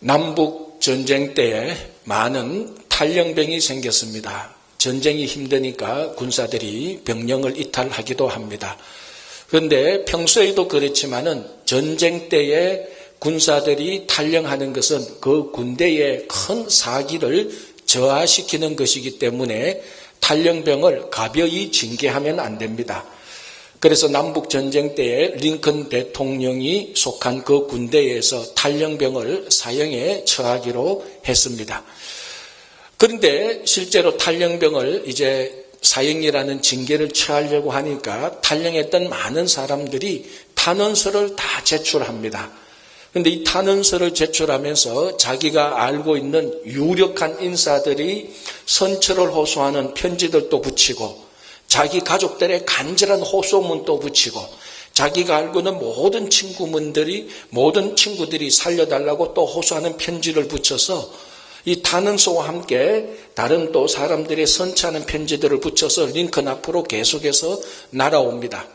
남북 전쟁 때에 많은 탈영병이 생겼습니다. 전쟁이 힘드니까 군사들이 병력을 이탈하기도 합니다. 그런데 평소에도 그렇지만은 전쟁 때에 군사들이 탈영하는 것은 그 군대의 큰 사기를 저하시키는 것이기 때문에 탈영병을 가벼이 징계하면 안 됩니다. 그래서 남북전쟁 때에 링컨 대통령이 속한 그 군대에서 탈영병을 사형에 처하기로 했습니다. 그런데 실제로 탈영병을 이제 사형이라는 징계를 처하려고 하니까 탈영했던 많은 사람들이 탄원서를 다 제출합니다. 그런데 이 탄원서를 제출하면서 자기가 알고 있는 유력한 인사들이 선처를 호소하는 편지들도 붙이고 자기 가족들의 간절한 호소문도 붙이고 자기가 알고 있는 모든 친구들이 살려달라고 또 호소하는 편지를 붙여서 이 탄원서와 함께 다른 또 사람들의 선처하는 편지들을 붙여서 링컨 앞으로 계속해서 날아옵니다.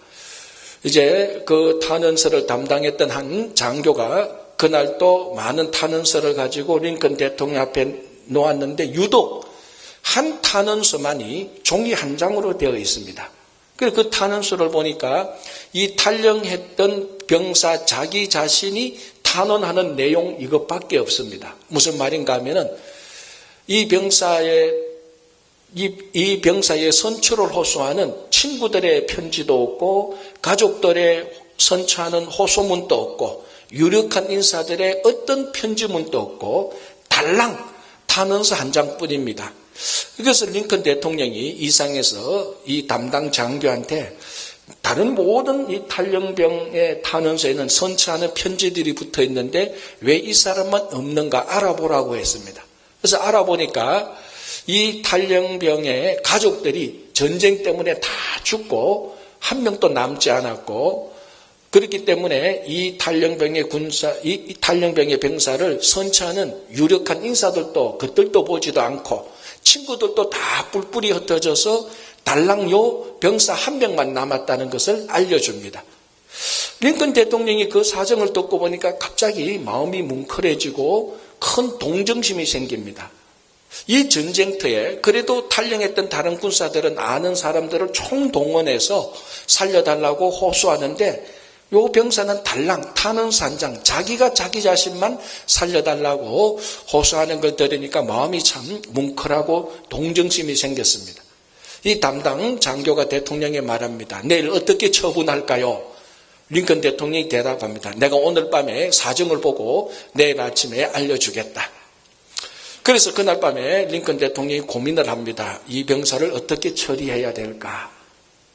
이제 그 탄원서를 담당했던 한 장교가 그날 또 많은 탄원서를 가지고 링컨 대통령 앞에 놓았는데 유독 한 탄원서만이 종이 한 장으로 되어 있습니다. 그래서 그 탄원서를 보니까 이 탈영했던 병사 자기 자신이 탄원하는 내용 이것밖에 없습니다. 무슨 말인가 하면은 이 병사의 선처를 호소하는 친구들의 편지도 없고 가족들의 선처하는 호소문도 없고 유력한 인사들의 어떤 편지문도 없고 달랑 탄원서 한 장뿐입니다. 그래서 링컨 대통령이 이상해서 이 담당 장교한테 다른 모든 이 탈영병의 탄원서에는 선처하는 편지들이 붙어 있는데 왜 이 사람만 없는가 알아보라고 했습니다. 그래서 알아보니까 이 탈영병의 가족들이 전쟁 때문에 다 죽고 한 명도 남지 않았고 그렇기 때문에 이 탈영병의 병사를 선처하는 유력한 인사들도 그들도 보지도 않고 친구들도 다 뿔뿔이 흩어져서 달랑 요 병사 한 명만 남았다는 것을 알려줍니다. 링컨 대통령이 그 사정을 듣고 보니까 갑자기 마음이 뭉클해지고 큰 동정심이 생깁니다. 이 전쟁터에 그래도 탈영했던 다른 군사들은 아는 사람들을 총동원해서 살려달라고 호소하는데 요 병사는 달랑 탄원서 한 장 자기가 자기 자신만 살려달라고 호소하는 걸 들으니까 마음이 참 뭉클하고 동정심이 생겼습니다. 이 담당 장교가 대통령에 말합니다. 내일 어떻게 처분할까요? 링컨 대통령이 대답합니다. 내가 오늘 밤에 사정을 보고 내일 아침에 알려주겠다. 그래서 그날 밤에 링컨 대통령이 고민을 합니다. 이 병사를 어떻게 처리해야 될까?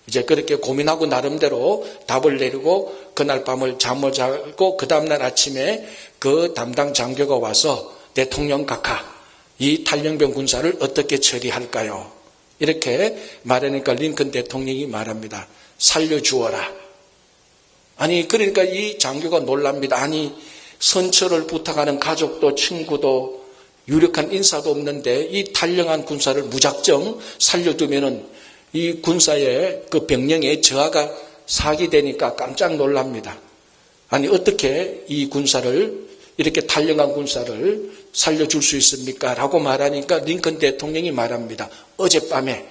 이제 그렇게 고민하고 나름대로 답을 내리고 그날 밤을 잠을 자고 그 다음날 아침에 그 담당 장교가 와서 대통령 각하 이 탈영병 군사를 어떻게 처리할까요? 이렇게 말하니까 링컨 대통령이 말합니다. 살려주어라. 아니 그러니까 이 장교가 놀랍니다. 아니 선처를 부탁하는 가족도 친구도 유력한 인사도 없는데 이 탈영한 군사를 무작정 살려두면은 이 군사의 그 병력의 저하가 사기되니까 깜짝 놀랍니다. 아니 어떻게 이 군사를 이렇게 탈영한 군사를 살려줄 수 있습니까? 라고 말하니까 링컨 대통령이 말합니다. 어젯밤에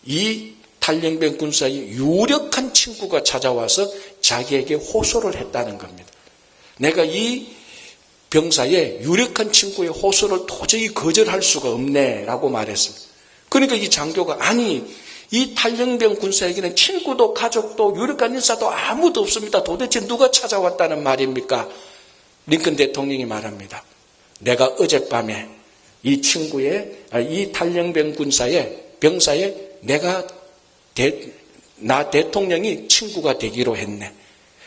이 탈영병 군사의 유력한 친구가 찾아와서 자기에게 호소를 했다는 겁니다. 내가 이 병사의 유력한 친구의 호소를 도저히 거절할 수가 없네 라고 말했습니다. 그러니까 이 장교가 아니 이 탈영병 군사에게는 친구도 가족도 유력한 인사도 아무도 없습니다. 도대체 누가 찾아왔다는 말입니까? 링컨 대통령이 말합니다. 내가 어젯밤에 이 탈영병 병사의 내가 나 대통령이 친구가 되기로 했네.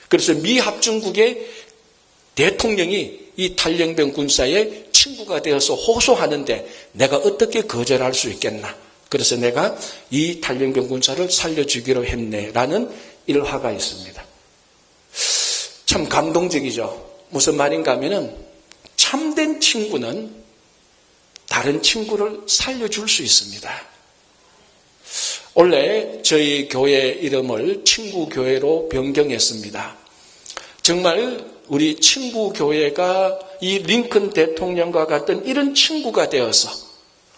그래서 미 합중국의 대통령이 이 탈영병 군사의 친구가 되어서 호소하는데 내가 어떻게 거절할 수 있겠나. 그래서 내가 이 탈영병 군사를 살려주기로 했네 라는 일화가 있습니다. 참 감동적이죠. 무슨 말인가 하면은 참된 친구는 다른 친구를 살려줄 수 있습니다. 원래 저희 교회 이름을 친구교회로 변경했습니다. 정말 우리 친구교회가 이 링컨 대통령과 같은 이런 친구가 되어서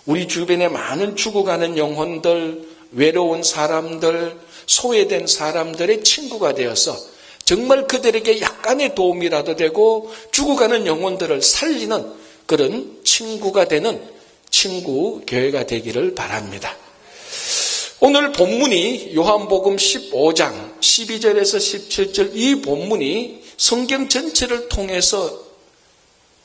우리 주변에 많은 죽어가는 영혼들, 외로운 사람들, 소외된 사람들의 친구가 되어서 정말 그들에게 약간의 도움이라도 되고 죽어가는 영혼들을 살리는 그런 친구가 되는 친구 교회가 되기를 바랍니다. 오늘 본문이 요한복음 15장 12절에서 17절 이 본문이 성경 전체를 통해서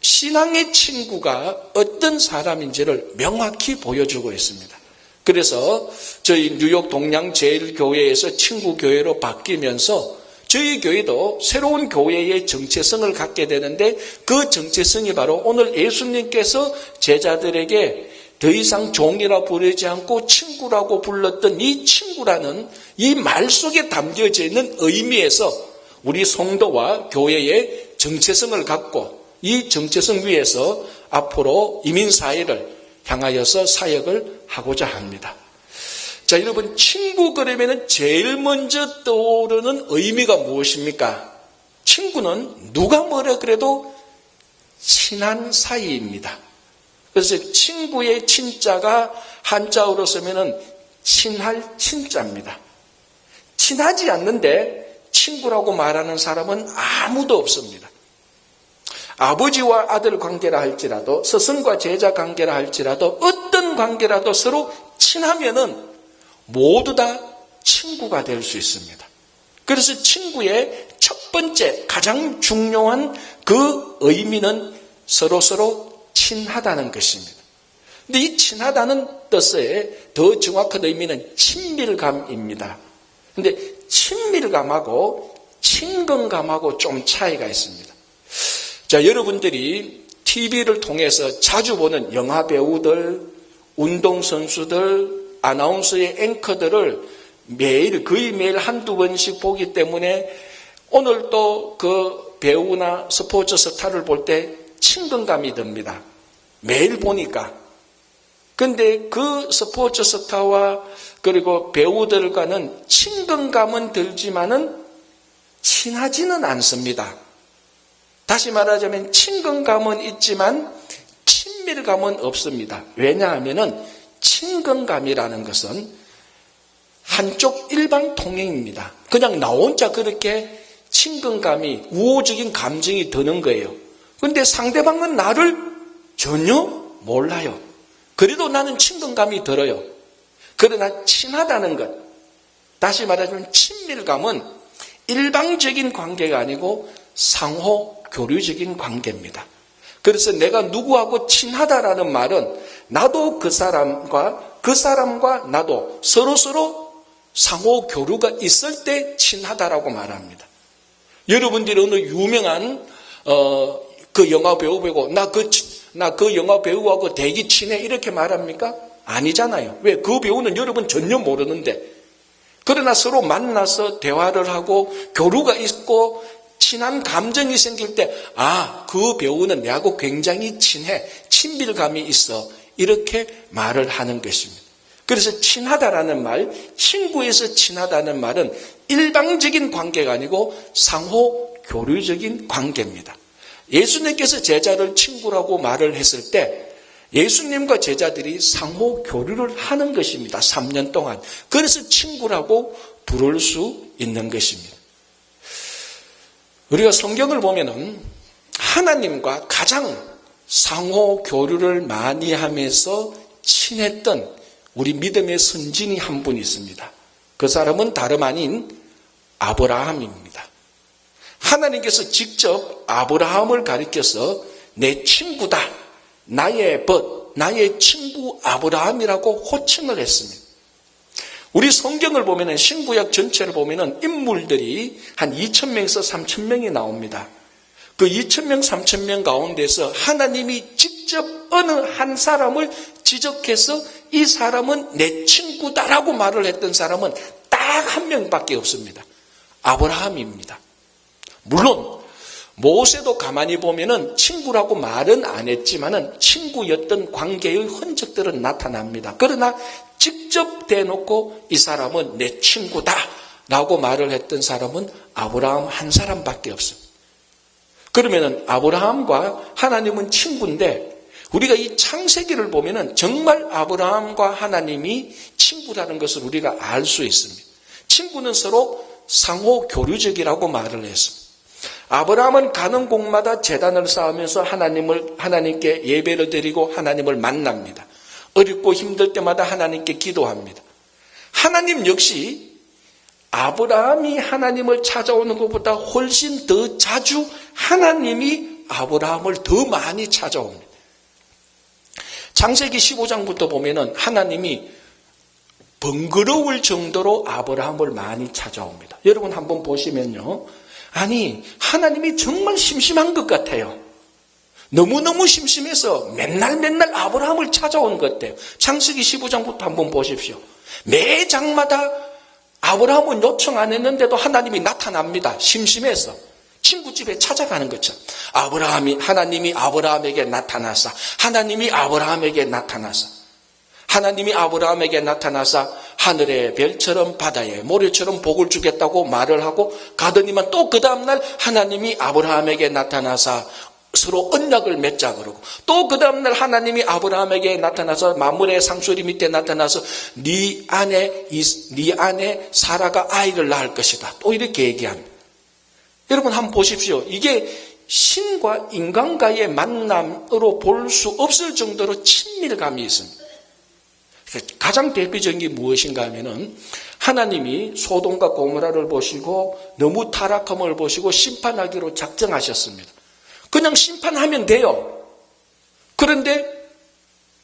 신앙의 친구가 어떤 사람인지를 명확히 보여주고 있습니다. 그래서 저희 뉴욕 동양제일교회에서 친구교회로 바뀌면서 저희 교회도 새로운 교회의 정체성을 갖게 되는데 그 정체성이 바로 오늘 예수님께서 제자들에게 더 이상 종이라 부르지 않고 친구라고 불렀던 이 친구라는 이 말 속에 담겨져 있는 의미에서 우리 성도와 교회의 정체성을 갖고 이 정체성 위에서 앞으로 이민사회를 향하여서 사역을 하고자 합니다. 자, 여러분, 친구 그러면은 제일 먼저 떠오르는 의미가 무엇입니까? 친구는 누가 뭐라 그래도 친한 사이입니다. 그래서 친구의 친자가 한자어로 쓰면은 친할 친자입니다. 친하지 않는데 친구라고 말하는 사람은 아무도 없습니다. 아버지와 아들 관계라 할지라도 스승과 제자 관계라 할지라도 어떤 관계라도 서로 친하면은 모두 다 친구가 될 수 있습니다. 그래서 친구의 첫 번째 가장 중요한 그 의미는 서로 친하다는 것입니다. 근데 이 친하다는 뜻의 더 정확한 의미는 친밀감입니다. 근데 친밀감하고 친근감하고 좀 차이가 있습니다. 자, 여러분들이 TV를 통해서 자주 보는 영화 배우들, 운동선수들, 아나운서의 앵커들을 거의 매일 한두 번씩 보기 때문에 오늘 또 그 배우나 스포츠 스타를 볼 때 친근감이 듭니다. 매일 보니까. 근데 그 스포츠 스타와 그리고 배우들과는 친근감은 들지만은 친하지는 않습니다. 다시 말하자면 친근감은 있지만 친밀감은 없습니다. 왜냐하면은 친근감이라는 것은 한쪽 일방 통행입니다. 그냥 나 혼자 그렇게 친근감이 우호적인 감정이 드는 거예요. 그런데 상대방은 나를 전혀 몰라요. 그래도 나는 친근감이 들어요. 그러나 친하다는 것, 다시 말하자면 친밀감은 일방적인 관계가 아니고 상호 교류적인 관계입니다. 그래서 내가 누구하고 친하다라는 말은 나도 그 사람과 나도 서로 상호 교류가 있을 때 친하다라고 말합니다. 여러분들이 어느 유명한 그 영화 배우 보고 나 그 영화 배우하고 되게 친해 이렇게 말합니까? 아니잖아요. 왜? 그 배우는 여러분 전혀 모르는데. 그러나 서로 만나서 대화를 하고 교류가 있고 친한 감정이 생길 때 그 배우는 내하고 굉장히 친해, 친밀감이 있어 이렇게 말을 하는 것입니다. 그래서 친하다라는 말, 친구에서 친하다는 말은 일방적인 관계가 아니고 상호 교류적인 관계입니다. 예수님께서 제자를 친구라고 말을 했을 때 예수님과 제자들이 상호 교류를 하는 것입니다. 3년 동안. 그래서 친구라고 부를 수 있는 것입니다. 우리가 성경을 보면은 하나님과 가장 상호 교류를 많이 하면서 친했던 우리 믿음의 선진이 한 분 있습니다. 그 사람은 다름 아닌 아브라함입니다. 하나님께서 직접 아브라함을 가리켜서 내 친구다, 나의 벗, 나의 친구 아브라함이라고 호칭을 했습니다. 우리 성경을 보면은 신구약 전체를 보면은 인물들이 한 2,000명에서 3,000명이 나옵니다. 그 2,000명, 3,000명 가운데서 하나님이 직접 어느 한 사람을 지적해서 이 사람은 내 친구다라고 말을 했던 사람은 딱 한 명밖에 없습니다. 아브라함입니다. 물론 모세도 가만히 보면은 친구라고 말은 안 했지만은 친구였던 관계의 흔적들은 나타납니다. 그러나 직접 대놓고 이 사람은 내 친구다라고 말을 했던 사람은 아브라함 한 사람밖에 없습니다. 그러면은 아브라함과 하나님은 친구인데 우리가 이 창세기를 보면은 정말 아브라함과 하나님이 친구라는 것을 우리가 알 수 있습니다. 친구는 서로 상호 교류적이라고 말을 했습니다. 아브라함은 가는 곳마다 제단을 쌓으면서 하나님께 예배를 드리고 하나님을 만납니다. 어렵고 힘들 때마다 하나님께 기도합니다. 하나님 역시 아브라함이 하나님을 찾아오는 것보다 훨씬 더 자주 하나님이 아브라함을 더 많이 찾아옵니다. 창세기 15장부터 보면은 하나님이 번거로울 정도로 아브라함을 많이 찾아옵니다. 여러분 한번 보시면요. 아니, 하나님이 정말 심심한 것 같아요. 너무너무 심심해서 맨날 아브라함을 찾아오는 것 같아요. 창세기 15장부터 한번 보십시오. 매 장마다 아브라함은 요청 안 했는데도 하나님이 나타납니다. 심심해서. 친구 집에 찾아가는 것처럼. 하나님이 아브라함에게 나타나사. 하나님이 아브라함에게 나타나사 하늘의 별처럼 바다의 모래처럼 복을 주겠다고 말을 하고 가더니만 또 그 다음날 하나님이 아브라함에게 나타나사 서로 언약을 맺자 그러고 또 그 다음날 하나님이 아브라함에게 나타나서 만물의 상수리 밑에 나타나서 네 안에 사라가 아이를 낳을 것이다. 또 이렇게 얘기합니다. 여러분 한번 보십시오. 이게 신과 인간과의 만남으로 볼 수 없을 정도로 친밀감이 있습니다. 가장 대표적인 게 무엇인가 하면은 하나님이 소돔과 고모라를 보시고 너무 타락함을 보시고 심판하기로 작정하셨습니다. 그냥 심판하면 돼요. 그런데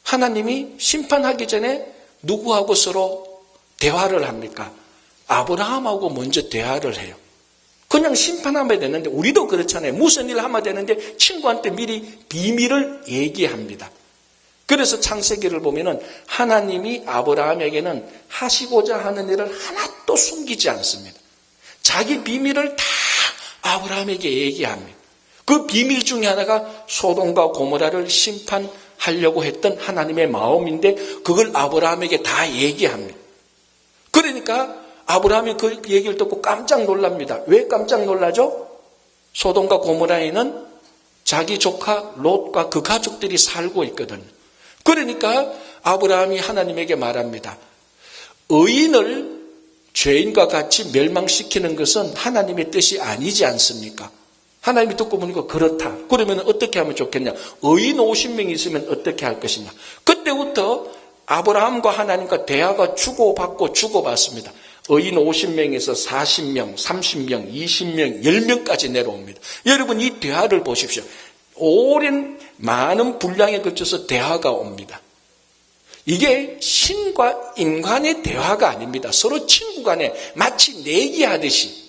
하나님이 심판하기 전에 누구하고 서로 대화를 합니까? 아브라함하고 먼저 대화를 해요. 그냥 심판하면 되는데 우리도 그렇잖아요. 무슨 일 하면 되는데 친구한테 미리 비밀을 얘기합니다. 그래서 창세기를 보면은 하나님이 아브라함에게는 하시고자 하는 일을 하나도 숨기지 않습니다. 자기 비밀을 다 아브라함에게 얘기합니다. 그 비밀 중에 하나가 소돔과 고모라를 심판하려고 했던 하나님의 마음인데 그걸 아브라함에게 다 얘기합니다. 그러니까 아브라함이 그 얘기를 듣고 깜짝 놀랍니다. 왜 깜짝 놀라죠? 소돔과 고모라에는 자기 조카 롯과 그 가족들이 살고 있거든요. 그러니까 아브라함이 하나님에게 말합니다. 의인을 죄인과 같이 멸망시키는 것은 하나님의 뜻이 아니지 않습니까? 하나님이 듣고 보니까 그렇다. 그러면 어떻게 하면 좋겠냐? 의인 50명이 있으면 어떻게 할 것이냐? 그때부터 아브라함과 하나님과 대화가 주고받습니다. 의인 50명에서 40명, 30명, 20명, 10명까지 내려옵니다. 여러분 이 대화를 보십시오. 오랜 많은 분량에 걸쳐서 대화가 옵니다. 이게 신과 인간의 대화가 아닙니다. 서로 친구 간에 마치 내기하듯이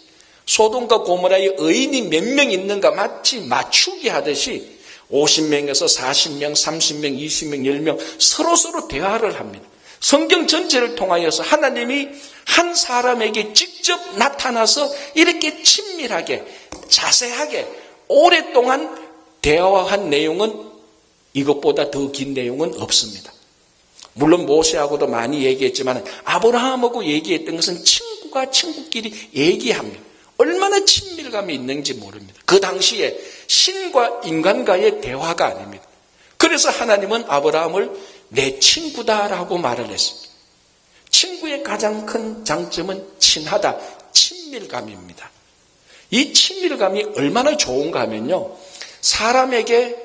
소돔과 고모라의 의인이 몇 명 있는가 마치 맞추기 하듯이 50명에서 40명, 30명, 20명, 10명 서로 대화를 합니다. 성경 전체를 통하여서 하나님이 한 사람에게 직접 나타나서 이렇게 친밀하게 자세하게 오랫동안 대화한 내용은 이것보다 더 긴 내용은 없습니다. 물론 모세하고도 많이 얘기했지만 아브라함하고 얘기했던 것은 친구가 친구끼리 얘기합니다. 얼마나 친밀감이 있는지 모릅니다. 그 당시에 신과 인간과의 대화가 아닙니다. 그래서 하나님은 아브라함을 내 친구다라고 말을 했습니다. 친구의 가장 큰 장점은 친하다, 친밀감입니다. 이 친밀감이 얼마나 좋은가 하면요. 사람에게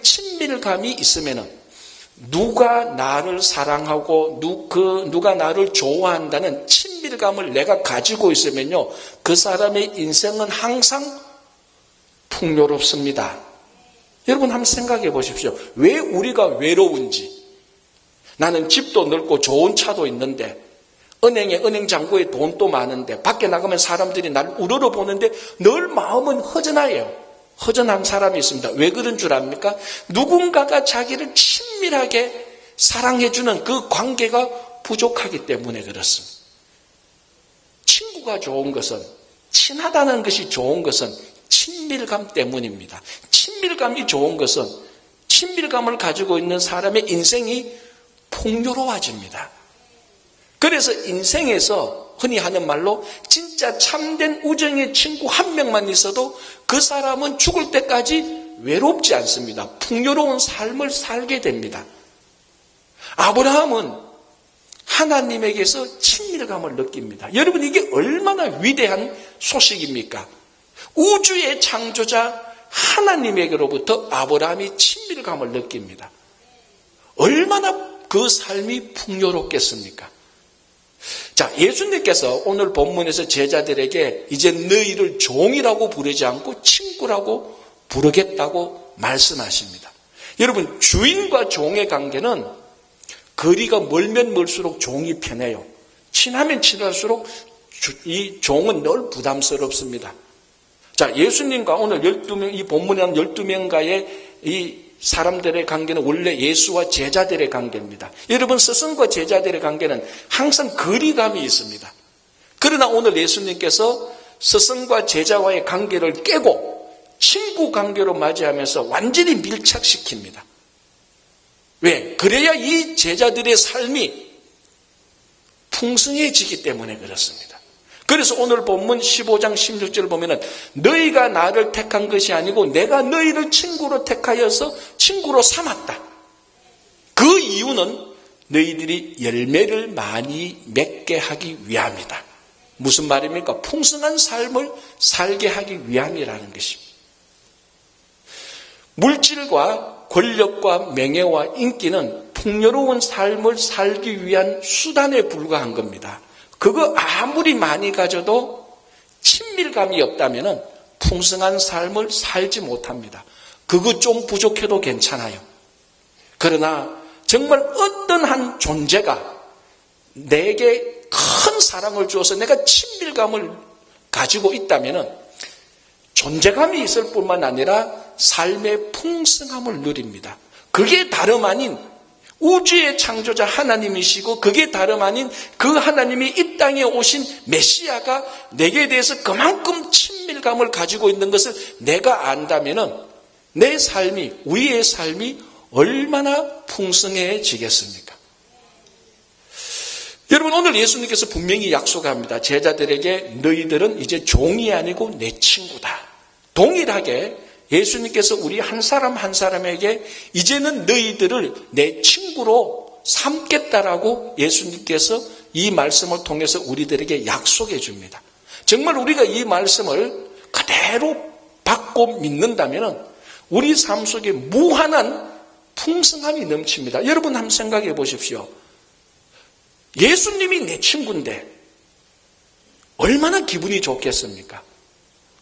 친밀감이 있으면은 누가 나를 사랑하고 누가 나를 좋아한다는 친밀감을 내가 가지고 있으면요. 그 사람의 인생은 항상 풍요롭습니다. 여러분 한번 생각해 보십시오. 왜 우리가 외로운지. 나는 집도 넓고 좋은 차도 있는데 은행 잔고에 돈도 많은데 밖에 나가면 사람들이 나를 우러러 보는데 늘 마음은 허전해요. 허전한 사람이 있습니다. 왜 그런 줄 압니까? 누군가가 자기를 친밀하게 사랑해주는 그 관계가 부족하기 때문에 그렇습니다. 친구가 좋은 것은, 친하다는 것이 좋은 것은 친밀감 때문입니다. 친밀감이 좋은 것은 친밀감을 가지고 있는 사람의 인생이 풍요로워집니다. 그래서 인생에서 흔히 하는 말로 진짜 진짜 참된 우정의 친구 한 명만 있어도 그 사람은 죽을 때까지 외롭지 않습니다. 풍요로운 삶을 살게 됩니다. 아브라함은 하나님에게서 친밀감을 느낍니다. 여러분, 이게 얼마나 위대한 소식입니까? 우주의 창조자 하나님에게로부터 아브라함이 친밀감을 느낍니다. 얼마나 그 삶이 풍요롭겠습니까? 자, 예수님께서 오늘 본문에서 제자들에게 이제 너희를 종이라고 부르지 않고 친구라고 부르겠다고 말씀하십니다. 여러분, 주인과 종의 관계는 거리가 멀면 멀수록 종이 편해요. 친하면 친할수록 이 종은 늘 부담스럽습니다. 자, 예수님과 오늘 12명, 이 본문에 한 12명과의 이 사람들의 관계는 원래 예수와 제자들의 관계입니다. 여러분, 스승과 제자들의 관계는 항상 거리감이 있습니다. 그러나 오늘 예수님께서 스승과 제자와의 관계를 깨고 친구 관계로 맞이하면서 완전히 밀착시킵니다. 왜? 그래야 이 제자들의 삶이 풍성해지기 때문에 그렇습니다. 그래서 오늘 본문 15장 16절을 보면은 너희가 나를 택한 것이 아니고 내가 너희를 친구로 택하여서 친구로 삼았다. 그 이유는 너희들이 열매를 많이 맺게 하기 위함이다. 무슨 말입니까? 풍성한 삶을 살게 하기 위함이라는 것입니다. 물질과 권력과 명예와 인기는 풍요로운 삶을 살기 위한 수단에 불과한 겁니다. 그거 아무리 많이 가져도 친밀감이 없다면 풍성한 삶을 살지 못합니다. 그거 좀 부족해도 괜찮아요. 그러나 정말 어떤 한 존재가 내게 큰 사랑을 주어서 내가 친밀감을 가지고 있다면 존재감이 있을 뿐만 아니라 삶의 풍성함을 누립니다. 그게 다름 아닌 우주의 창조자 하나님이시고 그게 다름 아닌 그 하나님이 이 땅에 오신 메시아가 내게 대해서 그만큼 친밀감을 가지고 있는 것을 내가 안다면 내 삶이, 우리의 삶이 얼마나 풍성해지겠습니까? 여러분, 오늘 예수님께서 분명히 약속합니다. 제자들에게 너희들은 이제 종이 아니고 내 친구다. 동일하게 예수님께서 우리 한 사람 한 사람에게 이제는 너희들을 내 친구로 삼겠다라고 예수님께서 이 말씀을 통해서 우리들에게 약속해 줍니다. 정말 우리가 이 말씀을 그대로 받고 믿는다면 우리 삶 속에 무한한 풍성함이 넘칩니다. 여러분 한번 생각해 보십시오. 예수님이 내 친구인데 얼마나 기분이 좋겠습니까?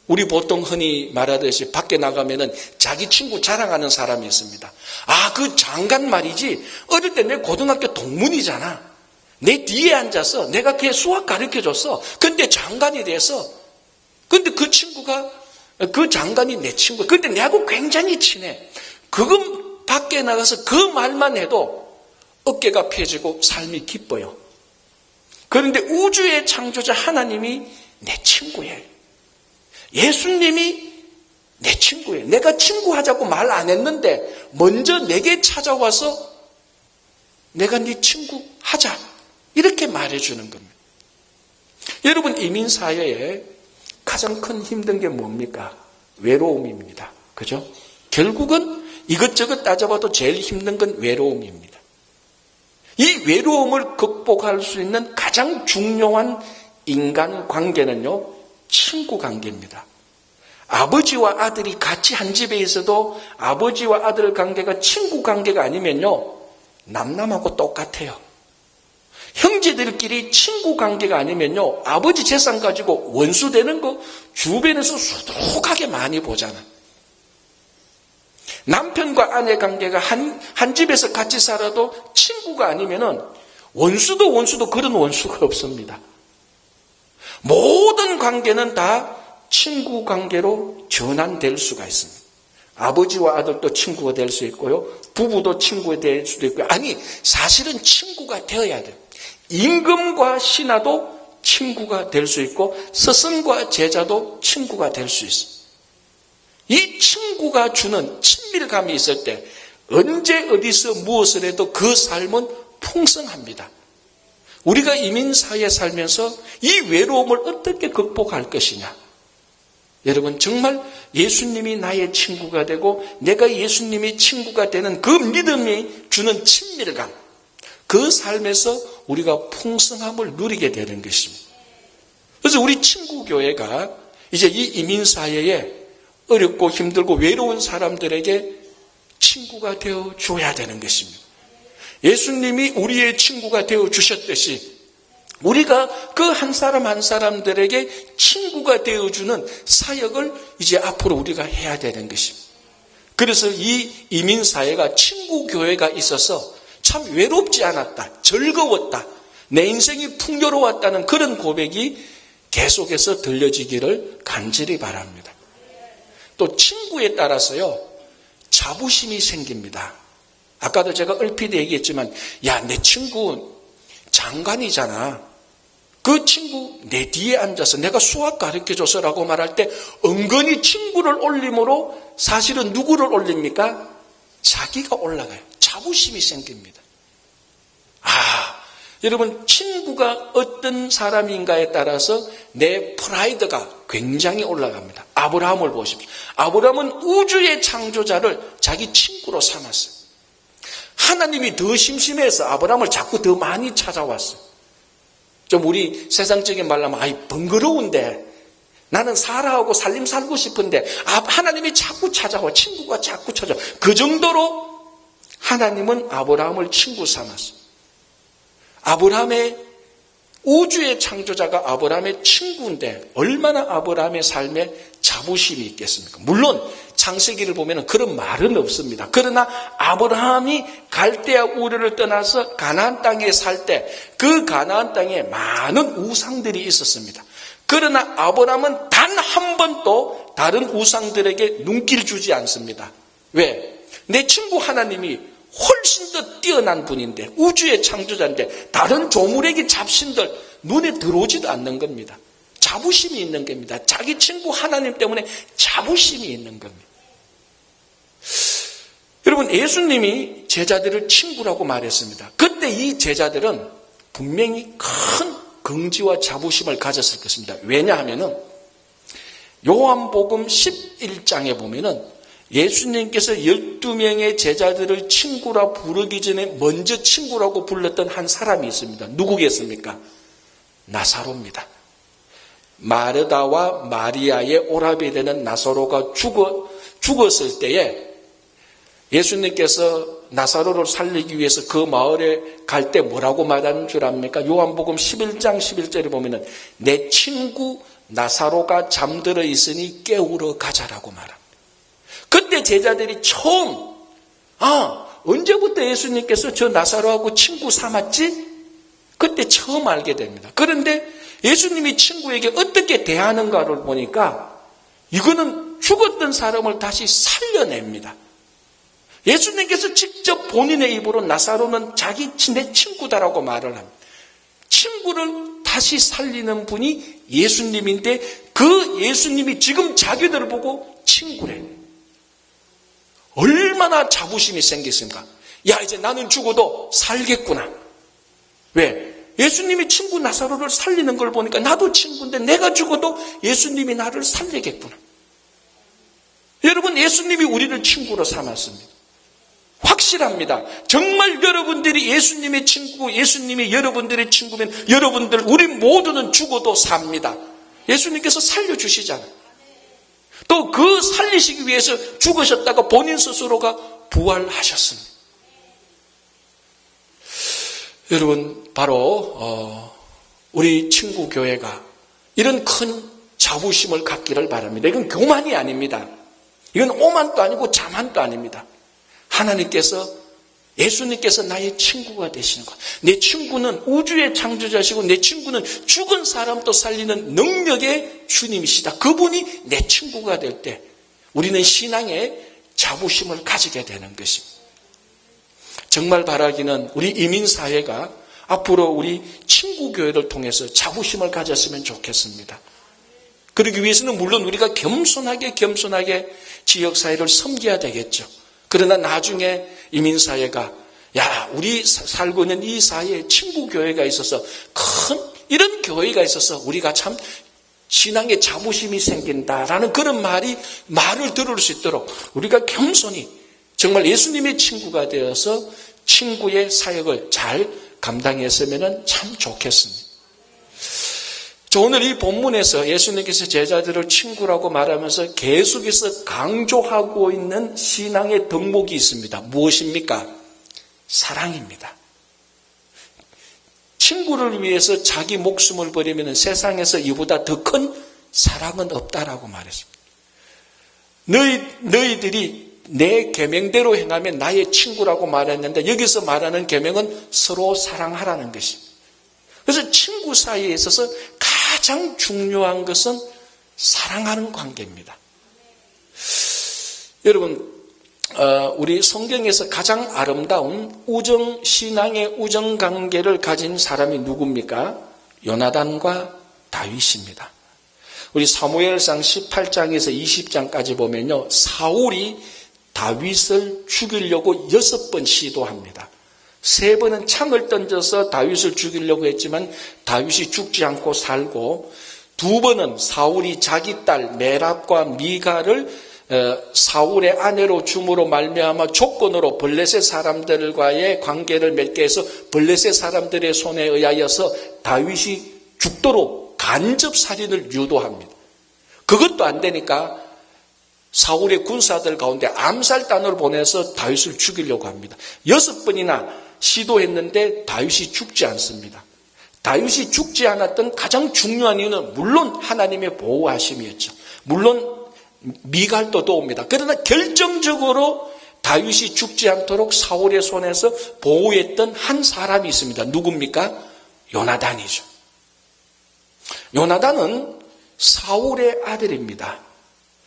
우리 보통 흔히 말하듯이 밖에 나가면은 자기 친구 자랑하는 사람이 있습니다. 아, 그 장관 말이지. 어릴 때 내 고등학교 동문이잖아. 내 뒤에 앉아서 내가 걔 수학 가르쳐줬어. 근데 장관이 돼서. 근데 그 친구가, 그 장관이 내 친구. 근데 내하고 굉장히 친해. 그건 밖에 나가서 그 말만 해도 어깨가 펴지고 삶이 기뻐요. 그런데 우주의 창조자 하나님이 내 친구예요. 예수님이 내 친구예요. 내가 친구하자고 말 안 했는데 먼저 내게 찾아와서 내가 네 친구 하자 이렇게 말해주는 겁니다. 여러분, 이민사회에 가장 큰 힘든 게 뭡니까? 외로움입니다. 그죠? 결국은 이것저것 따져봐도 제일 힘든 건 외로움입니다. 이 외로움을 극복할 수 있는 가장 중요한 인간 관계는요, 친구 관계입니다. 아버지와 아들이 같이 한 집에 있어도 아버지와 아들 관계가 친구 관계가 아니면요, 남남하고 똑같아요. 형제들끼리 친구 관계가 아니면요, 아버지 재산 가지고 원수 되는 거 주변에서 수두룩하게 많이 보잖아. 남편과 아내 관계가 한 집에서 같이 살아도 친구가 아니면은 원수도 그런 원수가 없습니다. 모든 관계는 다 친구 관계로 전환될 수가 있습니다. 아버지와 아들도 친구가 될 수 있고요. 부부도 친구가 될 수도 있고요. 아니, 사실은 친구가 되어야 돼요. 임금과 신하도 친구가 될 수 있고 스승과 제자도 친구가 될 수 있어요. 이 친구가 주는 친밀감이 있을 때 언제 어디서 무엇을 해도 그 삶은 풍성합니다. 우리가 이민사회에 살면서 이 외로움을 어떻게 극복할 것이냐. 여러분, 정말 예수님이 나의 친구가 되고 내가 예수님이 친구가 되는 그 믿음이 주는 친밀감, 그 삶에서 우리가 풍성함을 누리게 되는 것입니다. 그래서 우리 친구교회가 이제 이 이민사회에 어렵고 힘들고 외로운 사람들에게 친구가 되어 줘야 되는 것입니다. 예수님이 우리의 친구가 되어 주셨듯이 우리가 그 한 사람 한 사람들에게 친구가 되어주는 사역을 이제 앞으로 우리가 해야 되는 것입니다. 그래서 이 이민사회가 친구교회가 있어서 참 외롭지 않았다, 즐거웠다, 내 인생이 풍요로웠다는 그런 고백이 계속해서 들려지기를 간절히 바랍니다. 또 친구에 따라서요, 자부심이 생깁니다. 아까도 제가 얼핏 얘기했지만, 야, 내 친구 장관이잖아. 그 친구 내 뒤에 앉아서 내가 수학 가르쳐줘서라고 말할 때 은근히 친구를 올림으로 사실은 누구를 올립니까? 자기가 올라가요. 자부심이 생깁니다. 여러분, 친구가 어떤 사람인가에 따라서 내 프라이드가 굉장히 올라갑니다. 아브라함을 보십시오. 아브라함은 우주의 창조자를 자기 친구로 삼았어요. 하나님이 더 심심해서 아브라함을 자꾸 더 많이 찾아왔어요. 좀 우리 세상적인 말로 하면 번거로운데 나는 사라하고 살림 살고 싶은데 하나님이 자꾸 찾아와. 친구가 자꾸 찾아와. 그 정도로 하나님은 아브라함을 친구 삼았어요. 아브라함의 우주의 창조자가 아브라함의 친구인데 얼마나 아브라함의 삶에 자부심이 있겠습니까? 물론 창세기를 보면 그런 말은 없습니다. 그러나 아브라함이 갈대아 우르를 떠나서 가나안 땅에 살 때 그 가나안 땅에 많은 우상들이 있었습니다. 그러나 아브라함은 단 한 번도 다른 우상들에게 눈길 주지 않습니다. 왜? 내 친구 하나님이 훨씬 더 뛰어난 분인데, 우주의 창조자인데 다른 조물애기 잡신들 눈에 들어오지도 않는 겁니다. 자부심이 있는 겁니다. 자기 친구 하나님 때문에 자부심이 있는 겁니다. 여러분, 예수님이 제자들을 친구라고 말했습니다. 그때 이 제자들은 분명히 큰 긍지와 자부심을 가졌을 것입니다. 왜냐하면은 요한복음 11장에 보면은 예수님께서 12명의 제자들을 친구라 부르기 전에 먼저 친구라고 불렀던 한 사람이 있습니다. 누구겠습니까? 나사로입니다. 마르다와 마리아의 오라비 되는 나사로가 죽었을 때에 예수님께서 나사로를 살리기 위해서 그 마을에 갈 때 뭐라고 말하는 줄 압니까? 요한복음 11장 11절에 보면은 내 친구 나사로가 잠들어 있으니 깨우러 가자라고 말합니다. 그때 제자들이 처음 언제부터 예수님께서 저 나사로하고 친구 삼았지? 그때 처음 알게 됩니다. 그런데 예수님이 친구에게 어떻게 대하는가를 보니까 이거는 죽었던 사람을 다시 살려냅니다. 예수님께서 직접 본인의 입으로 나사로는 내 친구다라고 말을 합니다. 친구를 다시 살리는 분이 예수님인데 그 예수님이 지금 자기들을 보고 친구래. 얼마나 자부심이 생겼습니까? 야, 이제 나는 죽어도 살겠구나. 왜? 예수님이 친구 나사로를 살리는 걸 보니까 나도 친구인데 내가 죽어도 예수님이 나를 살리겠구나. 여러분, 예수님이 우리를 친구로 삼았습니다. 확실합니다. 정말 여러분들이 예수님의 친구고 예수님이 여러분들의 친구면 여러분들, 우리 모두는 죽어도 삽니다. 예수님께서 살려주시잖아요. 또 그 살리시기 위해서 죽으셨다가 본인 스스로가 부활하셨습니다. 여러분, 바로 우리 친구 교회가 이런 큰 자부심을 갖기를 바랍니다. 이건 교만이 아닙니다. 이건 오만도 아니고 자만도 아닙니다. 하나님께서, 예수님께서 나의 친구가 되시는 것. 내 친구는 우주의 창조자시고 내 친구는 죽은 사람도 살리는 능력의 주님이시다. 그분이 내 친구가 될 때 우리는 신앙의 자부심을 가지게 되는 것입니다. 정말 바라기는 우리 이민사회가 앞으로 우리 친구교회를 통해서 자부심을 가졌으면 좋겠습니다. 그러기 위해서는 물론 우리가 겸손하게 지역사회를 섬겨야 되겠죠. 그러나 나중에 이민사회가 야, 우리 살고 있는 이 사회에 친구 교회가 있어서 이런 교회가 있어서 우리가 참 신앙에 자부심이 생긴다라는 그런 말을 들을 수 있도록 우리가 겸손히 정말 예수님의 친구가 되어서 친구의 사역을 잘 감당했으면 참 좋겠습니다. 저 오늘 이 본문에서 예수님께서 제자들을 친구라고 말하면서 계속해서 강조하고 있는 신앙의 덕목이 있습니다. 무엇입니까? 사랑입니다. 친구를 위해서 자기 목숨을 버리면 세상에서 이보다 더 큰 사랑은 없다라고 말했습니다. 너희들이 내 계명대로 행하면 나의 친구라고 말했는데 여기서 말하는 계명은 서로 사랑하라는 것입니다. 그래서 친구 사이에 있어서 가장 중요한 것은 사랑하는 관계입니다. 여러분, 우리 성경에서 가장 아름다운 신앙의 우정 관계를 가진 사람이 누굽니까? 요나단과 다윗입니다. 우리 사무엘상 18장에서 20장까지 보면요, 사울이 다윗을 죽이려고 6번 시도합니다. 3번은 창을 던져서 다윗을 죽이려고 했지만 다윗이 죽지 않고 살고, 2번은 사울이 자기 딸 메랍과 미가를 사울의 아내로 줌으로 말미암아 조건으로 블레셋 사람들과의 관계를 맺게 해서 블레셋 사람들의 손에 의하여서 다윗이 죽도록 간접 살인을 유도합니다. 그것도 안 되니까 사울의 군사들 가운데 암살단을 보내서 다윗을 죽이려고 합니다. 6번이나 시도했는데 다윗이 죽지 않습니다. 다윗이 죽지 않았던 가장 중요한 이유는 물론 하나님의 보호하심이었죠. 물론 미갈도 도웁니다. 그러나 결정적으로 다윗이 죽지 않도록 사울의 손에서 보호했던 한 사람이 있습니다. 누굽니까? 요나단이죠. 요나단은 사울의 아들입니다.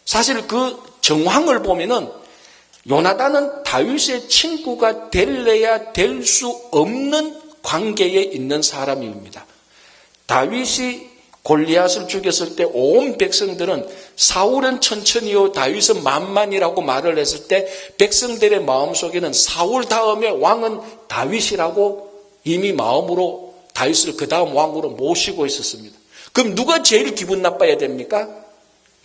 사실 그 정황을 보면은 요나단은 다윗의 친구가 될래야 될 수 없는 관계에 있는 사람입니다. 다윗이 골리앗을 죽였을 때 온 백성들은 사울은 천천히요 다윗은 만만이라고 말을 했을 때 백성들의 마음속에는 사울 다음에 왕은 다윗이라고 이미 마음으로 다윗을 그 다음 왕으로 모시고 있었습니다. 그럼 누가 제일 기분 나빠야 됩니까?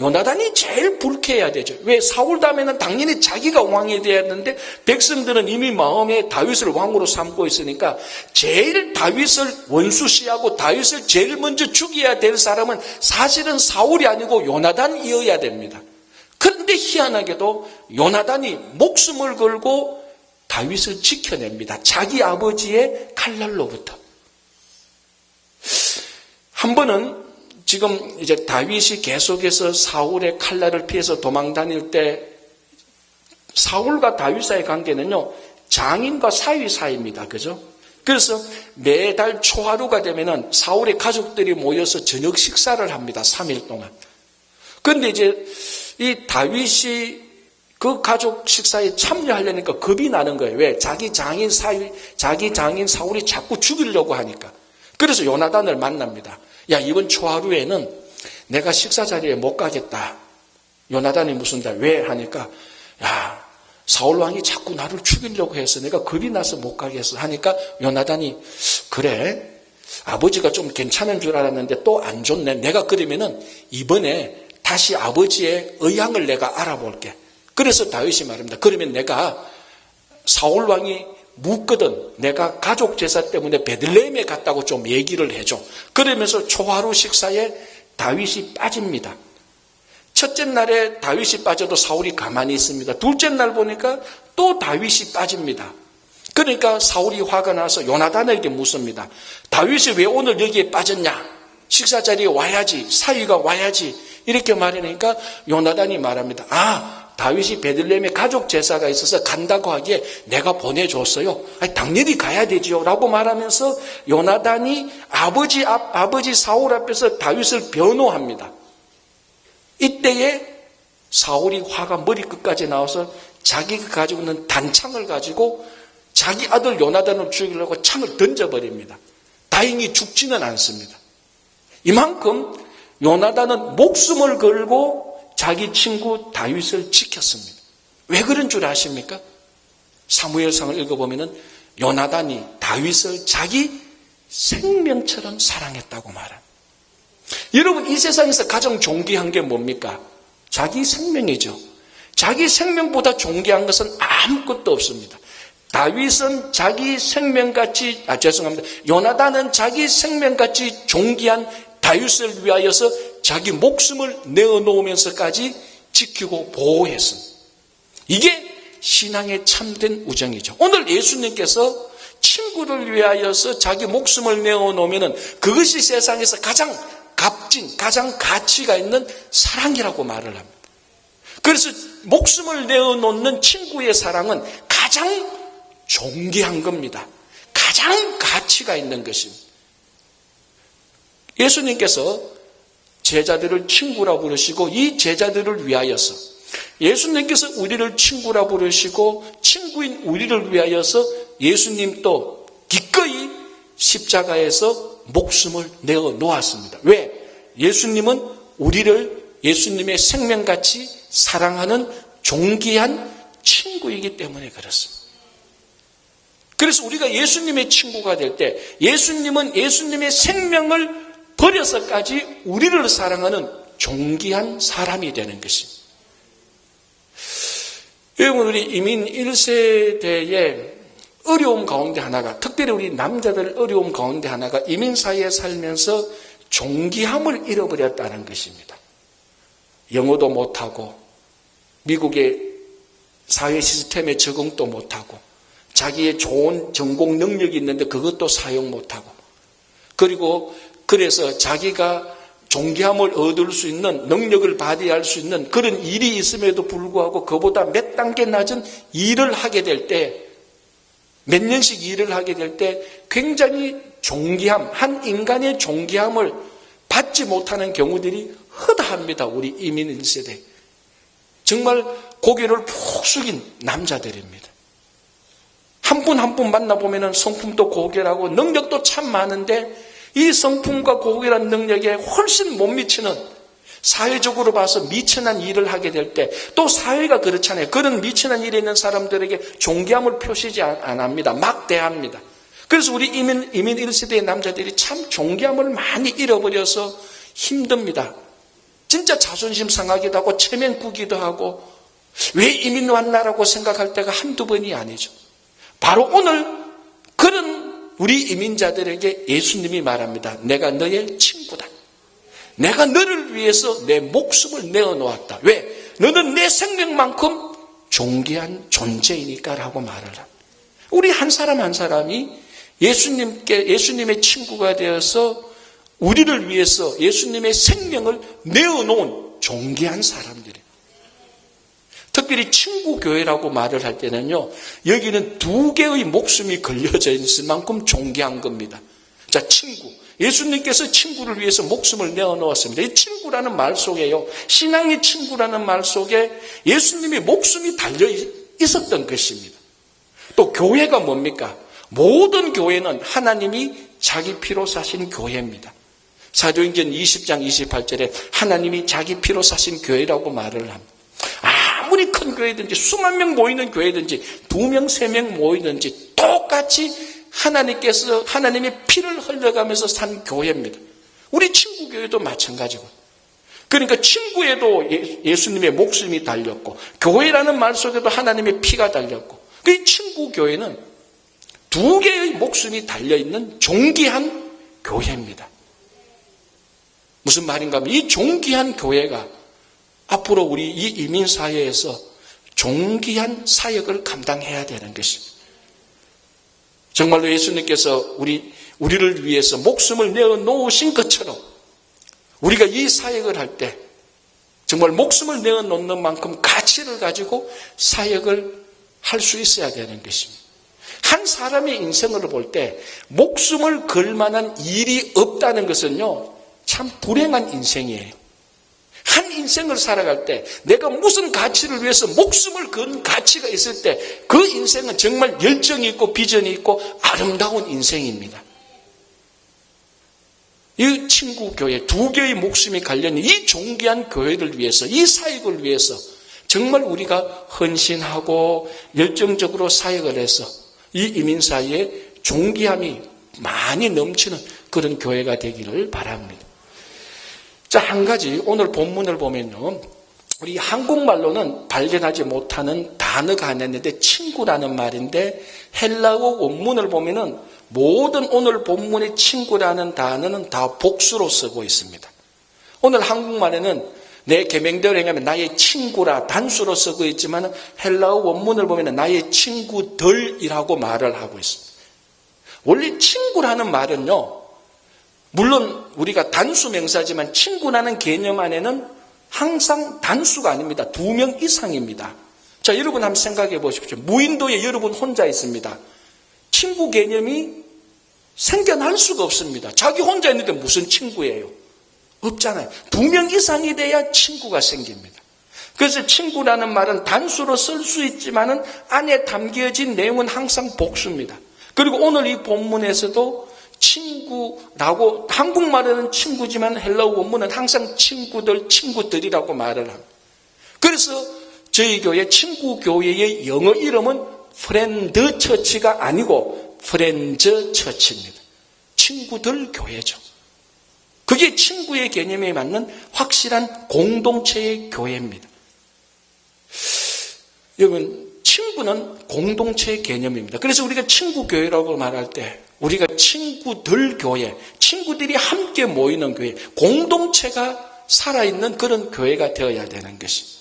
요나단이 제일 불쾌해야 되죠. 왜? 사울 다음에는 당연히 자기가 왕이 되어야 하는데 백성들은 이미 마음에 다윗을 왕으로 삼고 있으니까 제일 다윗을 원수시하고 다윗을 제일 먼저 죽여야 될 사람은 사실은 사울이 아니고 요나단이어야 됩니다. 그런데 희한하게도 요나단이 목숨을 걸고 다윗을 지켜냅니다. 자기 아버지의 칼날로부터. 한 번은 지금 이제 다윗이 계속해서 사울의 칼날을 피해서 도망 다닐 때 사울과 다윗 사이의 관계는요, 장인과 사위 사이입니다. 그죠? 그래서 매달 초하루가 되면은 사울의 가족들이 모여서 저녁 식사를 합니다. 3일 동안. 그런데 이제 이 다윗이 그 가족 식사에 참여하려니까 겁이 나는 거예요. 왜? 자기 장인 사울이 자꾸 죽이려고 하니까. 그래서 요나단을 만납니다. 야, 이번 초하루에는 내가 식사 자리에 못 가겠다. 요나단이 무슨 말? 왜? 하니까 야, 사울왕이 자꾸 나를 죽이려고 해서 내가 겁이 나서 못 가겠어. 하니까 요나단이 그래, 아버지가 좀 괜찮은 줄 알았는데 또 안 좋네. 내가 그러면은 이번에 다시 아버지의 의향을 내가 알아볼게. 그래서 다윗이 말합니다. 그러면 내가 사울왕이 묻거든 내가 가족 제사 때문에 베들레헴에 갔다고 좀 얘기를 해줘. 그러면서 초하루 식사에 다윗이 빠집니다. 첫째 날에 다윗이 빠져도 사울이 가만히 있습니다. 둘째 날 보니까 또 다윗이 빠집니다. 그러니까 사울이 화가 나서 요나단에게 묻습니다. 다윗이 왜 오늘 여기에 빠졌냐? 식사 자리에 와야지. 사위가 와야지. 이렇게 말하니까 요나단이 말합니다. 아, 다윗이 베들레헴에 가족 제사가 있어서 간다고 하기에 내가 보내줬어요. 아니, 당연히 가야 되지요. 라고 말하면서 요나단이 아버지 사울 앞에서 다윗을 변호합니다. 이때에 사울이 화가 머리끝까지 나와서 자기가 가지고 있는 단창을 가지고 자기 아들 요나단을 죽이려고 창을 던져버립니다. 다행히 죽지는 않습니다. 이만큼 요나단은 목숨을 걸고 자기 친구 다윗을 지켰습니다. 왜 그런 줄 아십니까? 사무엘상을 읽어보면 요나단이 다윗을 자기 생명처럼 사랑했다고 말합니다. 여러분, 이 세상에서 가장 존귀한 게 뭡니까? 자기 생명이죠. 자기 생명보다 존귀한 것은 아무것도 없습니다. 다윗은 자기 생명같이, 요나단은 자기 생명같이 존귀한 다윗을 위하여서 자기 목숨을 내어놓으면서까지 지키고 보호했습니다. 이게 신앙의 참된 우정이죠. 오늘 예수님께서 친구를 위하여서 자기 목숨을 내어놓으면 그것이 세상에서 가장 값진, 가장 가치가 있는 사랑이라고 말을 합니다. 그래서 목숨을 내어놓는 친구의 사랑은 가장 존귀한 겁니다. 가장 가치가 있는 것입니다. 예수님께서 제자들을 친구라 부르시고 이 제자들을 위하여서 예수님께서 우리를 친구라 부르시고 친구인 우리를 위하여서 예수님도 기꺼이 십자가에서 목숨을 내어놓았습니다. 왜? 예수님은 우리를 예수님의 생명같이 사랑하는 존귀한 친구이기 때문에 그렇습니다. 그래서 우리가 예수님의 친구가 될 때 예수님은 예수님의 생명을 버려서까지 우리를 사랑하는 존귀한 사람이 되는 것입니다. 여러분, 우리 이민 1세대의 어려움 가운데 하나가, 특별히 우리 남자들 어려움 가운데 하나가 이민 사회에 살면서 존귀함을 잃어버렸다는 것입니다. 영어도 못하고 미국의 사회 시스템에 적응도 못하고 자기의 좋은 전공 능력이 있는데 그것도 사용 못하고, 그리고 그래서 자기가 존귀함을 얻을 수 있는, 능력을 발휘할 수 있는 그런 일이 있음에도 불구하고 그보다 몇 단계 낮은 일을 하게 될 때, 몇 년씩 일을 하게 될 때 굉장히 존귀함, 한 인간의 존귀함을 받지 못하는 경우들이 허다합니다. 우리 이민 1세대. 정말 고개를 푹 숙인 남자들입니다. 한 분 한 분 만나보면 성품도 고결하고 능력도 참 많은데 이 성품과 고결한 능력에 훨씬 못 미치는, 사회적으로 봐서 미천한 일을 하게 될 때, 또 사회가 그렇잖아요. 그런 미천한 일에 있는 사람들에게 존귀함을 표시지 안 합니다. 막 대합니다. 그래서 우리 이민 1세대의 남자들이 참 존귀함을 많이 잃어버려서 힘듭니다. 진짜 자존심 상하기도 하고 체면 꾸기도 하고 왜 이민 왔나라고 생각할 때가 한두 번이 아니죠. 바로 오늘 그런 우리 이민자들에게 예수님이 말합니다. 내가 너의 친구다. 내가 너를 위해서 내 목숨을 내어놓았다. 왜? 너는 내 생명만큼 존귀한 존재이니까 라고 말을 합니다. 우리 한 사람 한 사람이 예수님의 친구가 되어서 우리를 위해서 예수님의 생명을 내어놓은 존귀한 사람들이에요. 특별히 친구교회라고 말을 할 때는요, 여기는 두 개의 목숨이 걸려져 있을 만큼 존귀한 겁니다. 자, 친구. 예수님께서 친구를 위해서 목숨을 내어놓았습니다. 이 친구라는 말 속에요, 신앙의 친구라는 말 속에 예수님의 목숨이 달려 있었던 것입니다. 또 교회가 뭡니까? 모든 교회는 하나님이 자기 피로 사신 교회입니다. 사도행전 20장 28절에 하나님이 자기 피로 사신 교회라고 말을 합니다. 아무리 큰 교회든지 수만 명 모이는 교회든지 2명, 3명 모이든지 똑같이 하나님의 피를 흘려가면서 산 교회입니다. 우리 친구 교회도 마찬가지고. 그러니까 친구에도 예수님의 목숨이 달렸고 교회라는 말 속에도 하나님의 피가 달렸고, 그 친구 교회는 두 개의 목숨이 달려있는 존귀한 교회입니다. 무슨 말인가 하면 이 존귀한 교회가 앞으로 우리 이 이민사회에서 존귀한 사역을 감당해야 되는 것입니다. 정말로 예수님께서 우리를 위해서 목숨을 내어놓으신 것처럼 우리가 이 사역을 할 때 정말 목숨을 내어놓는 만큼 가치를 가지고 사역을 할 수 있어야 되는 것입니다. 한 사람의 인생을 볼 때 목숨을 걸 만한 일이 없다는 것은요, 참 불행한 인생이에요. 한 인생을 살아갈 때 내가 무슨 가치를 위해서 목숨을 건 가치가 있을 때 그 인생은 정말 열정이 있고 비전이 있고 아름다운 인생입니다. 이 친구교회 두 개의 목숨이 갈려있는 이 존귀한 교회를 위해서, 이 사역을 위해서 정말 우리가 헌신하고 열정적으로 사역을 해서 이 이민 사이에 존귀함이 많이 넘치는 그런 교회가 되기를 바랍니다. 자, 한 가지 오늘 본문을 보면요, 우리 한국말로는 발견하지 못하는 단어가 하나 있는데 친구라는 말인데 헬라어 원문을 보면은 모든 오늘 본문의 친구라는 단어는 다 복수로 쓰고 있습니다. 오늘 한국말에는 내 계명대로 행하면 나의 친구라 단수로 쓰고 있지만 헬라어 원문을 보면 나의 친구들이라고 말을 하고 있습니다. 원래 친구라는 말은요, 물론 우리가 단수 명사지만 친구라는 개념 안에는 항상 단수가 아닙니다. 2명 이상입니다. 자, 여러분 한번 생각해 보십시오. 무인도에 여러분 혼자 있습니다. 친구 개념이 생겨날 수가 없습니다. 자기 혼자 있는데 무슨 친구예요? 없잖아요. 2명 이상이 돼야 친구가 생깁니다. 그래서 친구라는 말은 단수로 쓸 수 있지만은 안에 담겨진 내용은 항상 복수입니다. 그리고 오늘 이 본문에서도 친구라고, 한국말에는 친구지만 헬라어 원문은 항상 친구들이라고 말을 합니다. 그래서 저희 교회 친구교회의 영어 이름은 프렌드 처치가 아니고 프렌즈 처치입니다. 친구들 교회죠. 그게 친구의 개념에 맞는 확실한 공동체의 교회입니다. 여러분, 친구는 공동체의 개념입니다. 그래서 우리가 친구교회라고 말할 때 우리가 친구들 교회, 친구들이 함께 모이는 교회, 공동체가 살아있는 그런 교회가 되어야 되는 것입니다.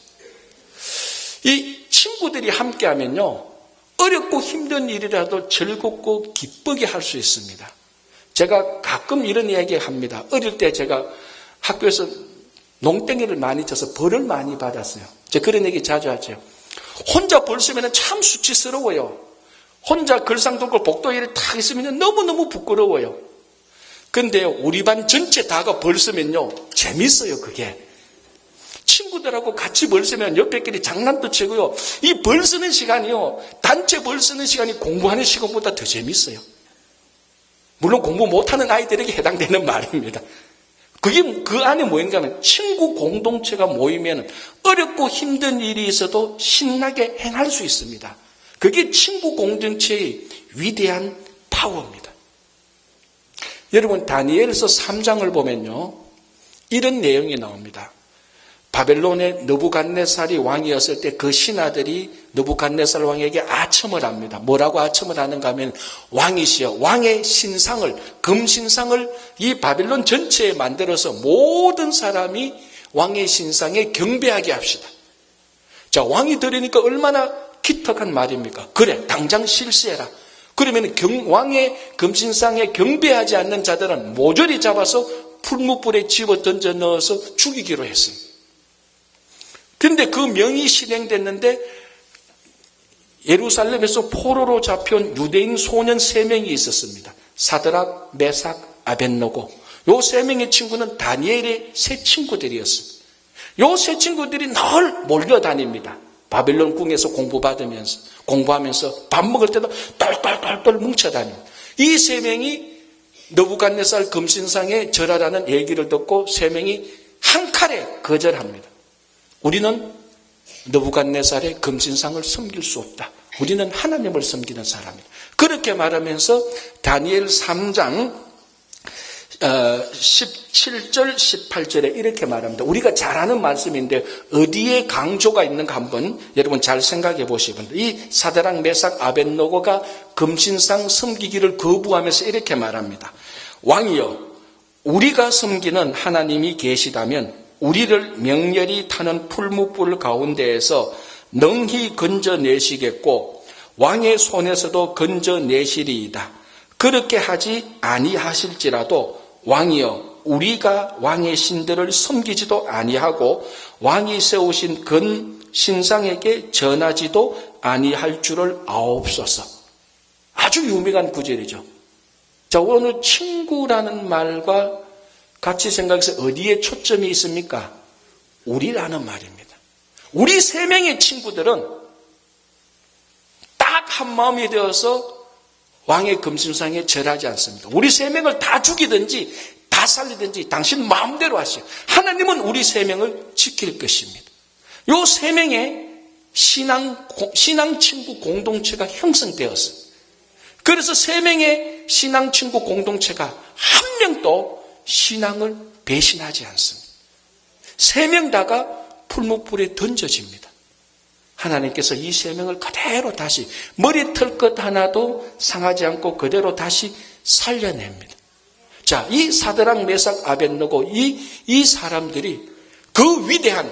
이 친구들이 함께하면요, 어렵고 힘든 일이라도 즐겁고 기쁘게 할 수 있습니다. 제가 가끔 이런 이야기 합니다. 어릴 때 제가 학교에서 농땡이를 많이 쳐서 벌을 많이 받았어요. 제가 그런 얘기 자주 하죠. 혼자 벌 쓰면 참 수치스러워요. 혼자 글상동글 복도에 탁 있으면 너무너무 부끄러워요. 근데 우리 반 전체 다가 벌 쓰면요, 재밌어요, 그게. 친구들하고 같이 벌 쓰면 옆에끼리 장난도 치고요. 이 벌 쓰는 시간이요, 단체 벌 쓰는 시간이 공부하는 시간보다 더 재밌어요. 물론 공부 못하는 아이들에게 해당되는 말입니다. 그게 그 안에 뭐인가 하면 친구 공동체가 모이면 어렵고 힘든 일이 있어도 신나게 행할 수 있습니다. 그게 친구 공동체의 위대한 파워입니다. 여러분, 다니엘서 3장을 보면요, 이런 내용이 나옵니다. 바벨론의 느부갓네살이 왕이었을 때 그 신하들이 느부갓네살 왕에게 아첨을 합니다. 뭐라고 아첨을 하는가 하면, 왕이시여, 왕의 신상을, 금신상을 이 바벨론 전체에 만들어서 모든 사람이 왕의 신상에 경배하게 합시다. 자, 왕이 들으니까 얼마나 기특한 말입니까? 그래, 당장 실시해라. 그러면 왕의 금신상에 경배하지 않는 자들은 모조리 잡아서 풀무불에 집어 던져 넣어서 죽이기로 했습니다. 그런데 그 명이 실행됐는데 예루살렘에서 포로로 잡혀온 유대인 소년 3명이 있었습니다. 사드락, 메삭, 아벳노고. 요 3명의 친구는 다니엘의 세 친구들이었습니다. 요 세 친구들이 늘 몰려다닙니다. 바벨론 궁에서 공부하면서 밥 먹을 때도 똘똘똘똘 뭉쳐다닙니다. 이 3명이 느부갓네살 금신상에 절하라는 얘기를 듣고 3명이 한 칼에 거절합니다. 우리는 느부갓네살의 금신상을 섬길 수 없다. 우리는 하나님을 섬기는 사람이다. 그렇게 말하면서 다니엘 3장 17절 18절에 이렇게 말합니다. 우리가 잘 아는 말씀인데 어디에 강조가 있는가 한번 여러분 잘 생각해 보시면, 이 사드락, 메삭, 아벳노고가 금신상 섬기기를 거부하면서 이렇게 말합니다. 왕이여, 우리가 섬기는 하나님이 계시다면 우리를 명렬히 타는 풀무불 가운데에서 능히 건져내시겠고 왕의 손에서도 건져내시리이다. 그렇게 하지 아니하실지라도 왕이여, 우리가 왕의 신들을 섬기지도 아니하고 왕이 세우신 근 신상에게 전하지도 아니할 줄을 아옵소서. 아주 유명한 구절이죠. 자, 오늘 친구라는 말과 같이 생각해서 어디에 초점이 있습니까? 우리라는 말입니다. 우리 3명의 친구들은 딱 한 마음이 되어서 왕의 금신상에 절하지 않습니다. 우리 3명을 다 죽이든지 다 살리든지 당신 마음대로 하시오. 하나님은 우리 3명을 지킬 것입니다. 요 3명의 신앙 친구 공동체가 형성되었어요. 그래서 3명의 신앙 친구 공동체가 한 명도 신앙을 배신하지 않습니다. 3명 다가 풀무불에 던져집니다. 하나님께서 이 3명을 그대로 다시 머리털 것 하나도 상하지 않고 그대로 다시 살려냅니다. 자, 이 사드락 메삭 아벳느고 이 사람들이 그 위대한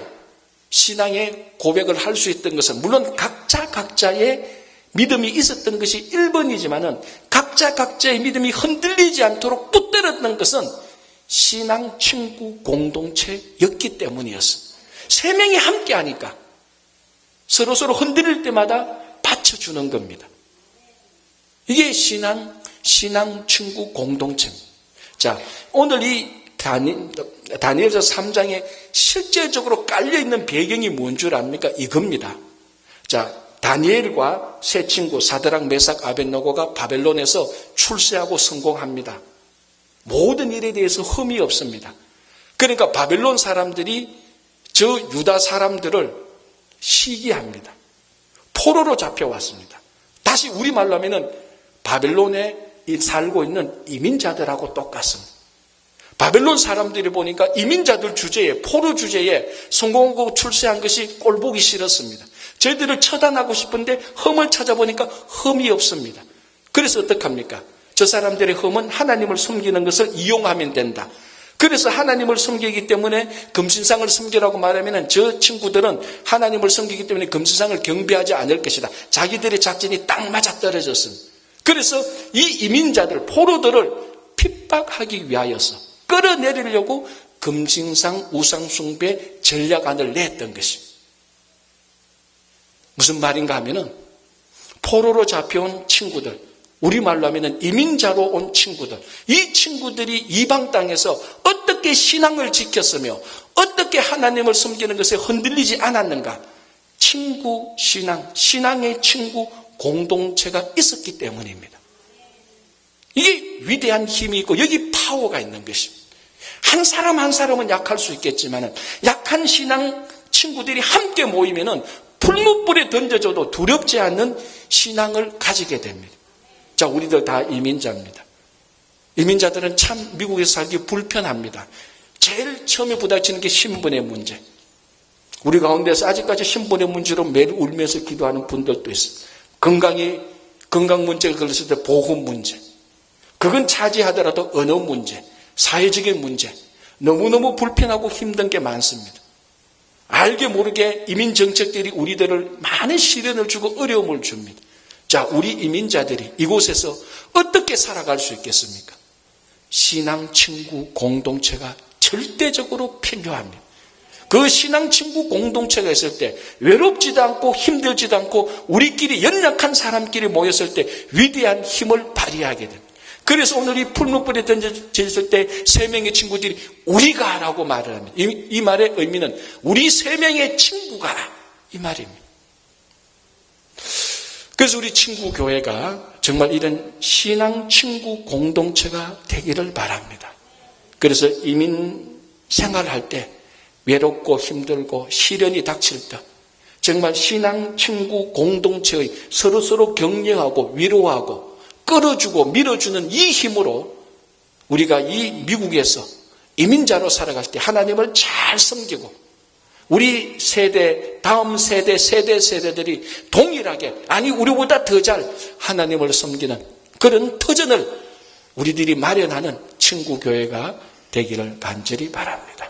신앙의 고백을 할 수 있던 것은 물론 각자의 믿음이 있었던 것이 1번이지만은 각자의 믿음이 흔들리지 않도록 붙들었던 것은 신앙 친구 공동체였기 때문이었습니다. 3명이 함께 하니까 서로 흔들릴 때마다 받쳐주는 겁니다. 이게 신앙 친구 공동체입니다. 자, 오늘 이 다니엘서 3장에 실제적으로 깔려있는 배경이 뭔 줄 압니까? 이겁니다. 자, 다니엘과 세 친구 사드락 메삭 아벳느고가 바벨론에서 출세하고 성공합니다. 모든 일에 대해서 흠이 없습니다. 그러니까 바벨론 사람들이 저 유다 사람들을 시기합니다. 포로로 잡혀왔습니다. 다시 우리말로 하면은 바벨론에 살고 있는 이민자들하고 똑같습니다. 바벨론 사람들이 보니까 이민자들 주제에, 포로 주제에 성공하고 출세한 것이 꼴보기 싫었습니다. 저희들을 처단하고 싶은데 흠을 찾아보니까 흠이 없습니다. 그래서 어떡합니까? 저 사람들의 흠은 하나님을 섬기는 것을 이용하면 된다. 그래서 하나님을 섬기기 때문에 금신상을 섬기라고 말하면 저 친구들은 하나님을 섬기기 때문에 금신상을 경배하지 않을 것이다. 자기들의 작전이 딱 맞아떨어졌습니다. 그래서 이 이민자들, 포로들을 핍박하기 위하여서 끌어내리려고 금신상 우상숭배 전략안을 냈던 것입니다. 무슨 말인가 하면은 포로로 잡혀온 친구들, 우리말로 하면은 이민자로 온 친구들, 이 친구들이 이방 땅에서 어떻게 신앙을 지켰으며 어떻게 하나님을 섬기는 것에 흔들리지 않았는가? 친구 신앙, 신앙의 친구 공동체가 있었기 때문입니다. 이게 위대한 힘이 있고 여기 파워가 있는 것입니다. 한 사람 한 사람은 약할 수 있겠지만 약한 신앙 친구들이 함께 모이면은 풀무불에 던져줘도 두렵지 않는 신앙을 가지게 됩니다. 자, 우리들 다 이민자입니다. 이민자들은 참 미국에서 살기 불편합니다. 제일 처음에 부닥치는 게 신분의 문제. 우리 가운데서 아직까지 신분의 문제로 매일 울면서 기도하는 분들도 있어요. 건강 문제가 걸렸을 때 보험 문제. 그건 차지하더라도 언어 문제, 사회적인 문제. 너무너무 불편하고 힘든 게 많습니다. 알게 모르게 이민 정책들이 우리들을 많은 시련을 주고 어려움을 줍니다. 자, 우리 이민자들이 이곳에서 어떻게 살아갈 수 있겠습니까? 신앙 친구 공동체가 절대적으로 필요합니다. 그 신앙 친구 공동체가 있을 때 외롭지도 않고 힘들지도 않고 우리끼리 연약한 사람끼리 모였을 때 위대한 힘을 발휘하게 됩니다. 그래서 오늘 이 풀무불에 던져졌을 때 3명의 친구들이 우리가 라고 말을 합니다. 이 말의 의미는 우리 3명의 친구가 이 말입니다. 그래서 우리 친구 교회가 정말 이런 신앙 친구 공동체가 되기를 바랍니다. 그래서 이민 생활할 때 외롭고 힘들고 시련이 닥칠 때 정말 신앙 친구 공동체의 서로 격려하고 위로하고 끌어주고 밀어주는 이 힘으로 우리가 이 미국에서 이민자로 살아갈 때 하나님을 잘 섬기고 우리 세대, 다음 세대들이 동일하게 아니 우리보다 더 잘 하나님을 섬기는 그런 터전을 우리들이 마련하는 친구교회가 되기를 간절히 바랍니다.